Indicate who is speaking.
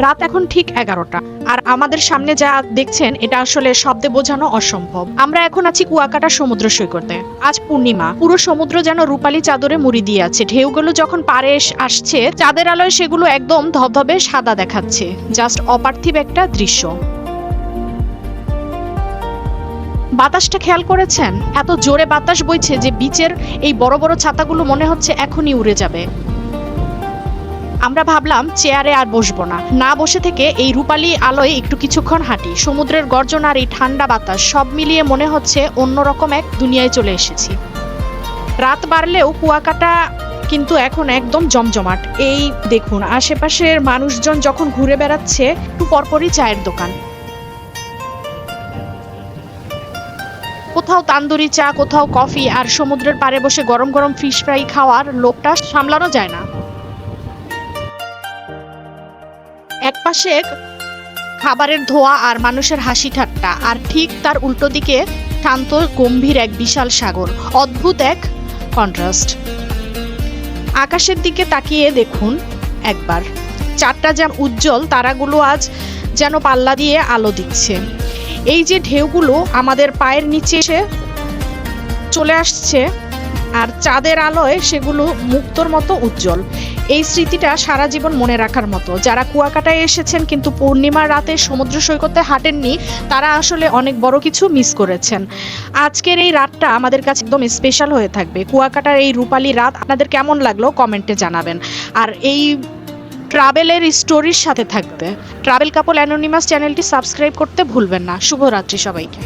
Speaker 1: রাত এখন ঠিক 11টা, আর আমাদের সামনে যা দেখছেন এটা আসলে শব্দে বোঝানো অসম্ভব। আমরা এখন আছি কুয়াকাটা সমুদ্র সৈকতে। আজ পূর্ণিমা, পুরো সমুদ্র যেন রূপালী চাদরে মুড়ি দিয়ে আছে। ঢেউগুলো যখন পাড়ে আসছে, চাঁদের আলোয় সেগুলো একদম ধবধবে সাদা দেখাচ্ছে। জাস্ট অপার্থিব একটা দৃশ্য। বাতাসটা খেয়াল করেছেন? এত জোরে বাতাস বইছে যে বিচের এই বড় বড় ছাতাগুলো মনে হচ্ছে এখনই উড়ে যাবে। আমরা ভাবলাম চেয়ারে আর বসবো না, না বসে থেকে এই রূপালী আলোয় একটু কিছুক্ষণ হাঁটি। সমুদ্রের গর্জন আর এই ঠান্ডা বাতাস সব মিলিয়ে মনে হচ্ছে অন্যরকম এক দুনিয়ায় চলে এসেছি। রাত বাড়লেও কুয়াকাটা কিন্তু এখন একদম জমজমাট। এই দেখুন, আশেপাশের মানুষজন যখন ঘুরে বেড়াচ্ছে, একটু পরপরই চায়ের দোকান। কোথাও তান্দুরি চা, কোথাও কফি, আর সমুদ্রের পাড়ে বসে গরম গরম ফিশ ফ্রাই খাওয়ার লোভটা সামলানো যায় না। একপাশে খাবারের ধোঁয়া আর মানুষের হাসি ঠাট্টা, আর ঠিক তার উল্টো দিকে শান্ত গম্ভীর এক বিশাল সাগর। অদ্ভুত এক কন্ট্রাস্ট। আকাশের দিকে তাকিয়ে দেখুন একবার, চারটা যেন উজ্জ্বল তারাগুলো আজ যেন পাল্লা দিয়ে আলো দিচ্ছে। এই যে ঢেউগুলো আমাদের পায়ের নিচে এসে চলে আসছে, আর চাঁদের আলোয় সেগুলো মুক্তোর মতো উজ্জ্বল। এই স্মৃতিটা সারা জীবন মনে রাখার মতো। যারা কুয়াকাটায় এসেছেন কিন্তু পূর্ণিমার রাতে সমুদ্র সৈকতে হাঁটেননি, তারা আসলে অনেক বড় কিছু মিস করেছেন। আজকের এই রাতটা আমাদের কাছে একদম স্পেশাল হয়ে থাকবে। কুয়াকাটার এই রূপালী রাত আপনাদের কেমন লাগলো কমেন্টে জানাবেন। আর এই ট্রাভেলের স্টোরির সাথে থাকতে ট্রাভেল কাপল অ্যানোনিমাস চ্যানেলটি সাবস্ক্রাইব করতে ভুলবেন না। শুভরাত্রি সবাইকে।